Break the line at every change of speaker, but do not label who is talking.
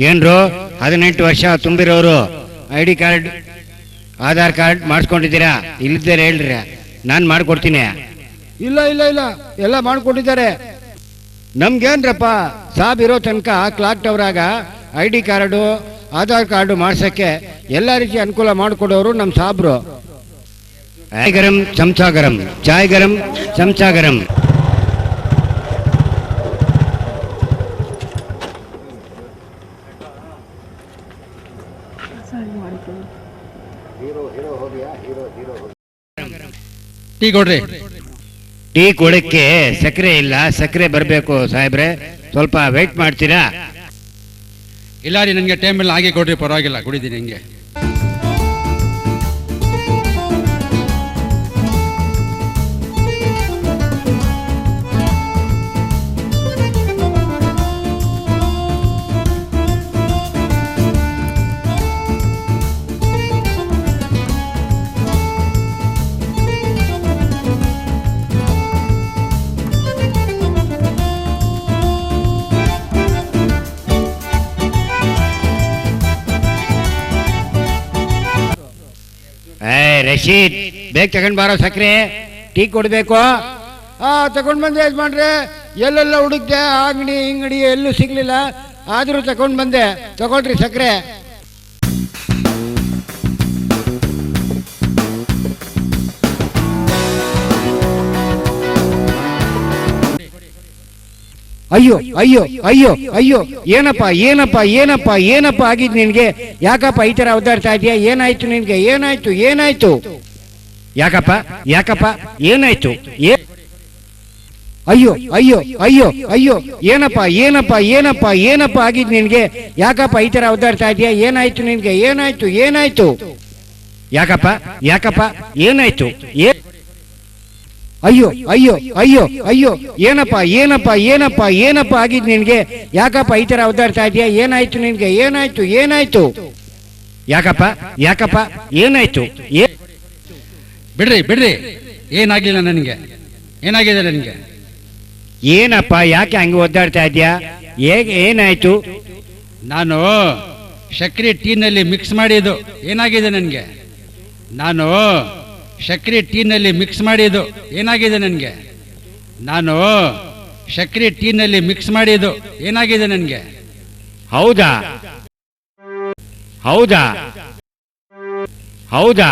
ಏನ್ರು 18 ವರ್ಷ ತುಂಬಿರೋರು ID card Aadhaar card ಮಾಡಿಸ್ಕೊಂಡಿದ್ದೀರಾ? ಇಲ್ಲಿದ್ದಾರೆ ಹೇಳ್ರಿ, ನಾನು ಮಾಡ್ಕೊಡ್ತೀನಿ. ಇಲ್ಲ ಇಲ್ಲ ಇಲ್ಲ, ಎಲ್ಲ ಮಾಡ್ಕೊಟ್ಟಿದ್ದಾರೆ. ನಮ್ಗೇನ್ರಪ್ಪ, ಸಾಬ್ ಇರೋ ತನಕ ಕ್ಲಾಕ್ ಟವರಾಗ ID ಕಾರ್ಡು ಆಧಾರ್ ಕಾರ್ಡು ಮಾಡ್ಸಕ್ಕೆ ಎಲ್ಲ ರೀತಿ ಅನುಕೂಲ ಮಾಡಿಕೊಡೋರು ನಮ್ಮ ಸಾಬ್ರು. ಚಾಯ್ ಗರಂ ಚಮಚಾ ಗರಂ, ಚಾಯ್ ಗರಂ ಚಮಚಾ ಗರಂ.
ಟೀ ಕೊಡ್ರಿ.
ಟೀ ಕೊಡಕ್ಕೆ ಸಕ್ಕರೆ ಇಲ್ಲ, ಸಕ್ಕರೆ ಬರಬೇಕು ಸಾಹೇಬ್ರೆ, ಸ್ವಲ್ಪ ವೇಟ್ ಮಾಡ್ತೀರಾ?
ಇಲ್ಲ ರೀ, ನನಗೆ ಟೈಮಲ್ಲಿ ಹಾಗೆ ಕೊಡ್ರಿ, ಪರವಾಗಿಲ್ಲ, ಕುಡಿತೀನಿ ಹಿಂಗೆ.
ರಶೀದ್, ಬೇಗ ತಗೊಂಡ್ ಬಾರೋ ಸಕ್ಕರೆ, ಟೀ ಕೊಡ್ಬೇಕು. ತಗೊಂಡ್ ಬಂದೆ ಯಜಮಾನ್ರೆ, ಎಲ್ಲೆಲ್ಲ ಹುಡುಕ್ದೆ, ಅಂಗಡಿ ಇಂಗಡಿ ಎಲ್ಲೂ ಸಿಗ್ಲಿಲ್ಲ, ಆದ್ರೂ ತಗೊಂಡ್ ಬಂದೆ, ತಗೊಳ್ರಿ ಸಕ್ಕರೆ. ಅಯ್ಯೋ ಅಯ್ಯೋ ಅಯ್ಯೋ ಅಯ್ಯೋ, ಏನಪ್ಪ ಏನಪ್ಪ ಏನಪ್ಪ ಏನಪ್ಪ ಆಗಿದ್ ನಿನ್ಗೆ? ಯಾಕಪ್ಪ ಈ ತರ ಅವತಾಡ್ತಾ ಇದೆಯಾ? ಏನಾಯ್ತು ನಿನ್ಗೆ? ಏನಾಯ್ತು ಏನಾಯ್ತು? ಯಾಕಪ್ಪ ಯಾಕಪ್ಪ ಏನಾಯ್ತು? ಅಯ್ಯೋ ಅಯ್ಯೋ ಅಯ್ಯೋ ಅಯ್ಯೋ, ಏನಪ್ಪ ಏನಪ್ಪ ಏನಪ್ಪ ಏನಪ್ಪ ಆಗಿದ್ ನಿನ್ಗೆ? ಯಾಕಪ್ಪ ಈ ತರ ಅವತಾಡ್ತಾ ಇದೆಯಾ? ಏನಾಯ್ತು ನಿನ್ಗೆ? ಏನಾಯ್ತು ಏನಾಯ್ತು? ಯಾಕಪ್ಪ ಯಾಕಪ್ಪ ಏನಾಯ್ತು? ಅಯ್ಯೋ ಅಯ್ಯೋ ಅಯ್ಯೋ ಅಯ್ಯೋ, ಏನಪ್ಪ ಏನಪ್ಪ ಏನಪ್ಪ ಏನಪ್ಪ ಆಗಿದ್ ನಿನ್ಗೆ? ಯಾಕಪ್ಪ ಈ ತರ ಅವತಾಡ್ತಾ ಇದೆಯಾ? ಏನಾಯ್ತು ನಿನ್ಗೆ? ಏನಾಯ್ತು ಏನಾಯ್ತು? ಯಾಕಪ್ಪ ಯಾಕಪ್ಪ ಏನಾಯ್ತು?
ಬಿಡ್ರಿ ಬಿಡ್ರಿ, ಏನಾಗ್ಲಿಲ್ಲ ನನಗೆ. ಏನಾಗಿದೆ ನನಗೆ?
ಏನಪ್ಪ ಯಾಕೆ ಹಂಗೆ ಒದ್ದಾಡ್ತಾ ಇದೆಯಾ? ಏನಾಯ್ತು?
ನಾನು ಸಕ್ಕರೆ ಟೀನಲ್ಲಿ ಮಿಕ್ಸ್ ಮಾಡಿದ್ದು. ಏನಾಗಿದೆ ನನಗೆ? ನಾನು ಸಕ್ಕರೆ ಟೀನಲ್ಲಿ ಮಿಕ್ಸ್ ಮಾಡಿದ್ದು. ಏನಾಗಿದೆ ನನಗೆ? ನಾನು ಸಕ್ಕರೆ ಟೀನಲ್ಲಿ ಮಿಕ್ಸ್ ಮಾಡಿದ್ದು. ಏನಾಗಿದೆ ನನಗೆ?
ಹೌದಾ ಹೌದಾ ಹೌದಾ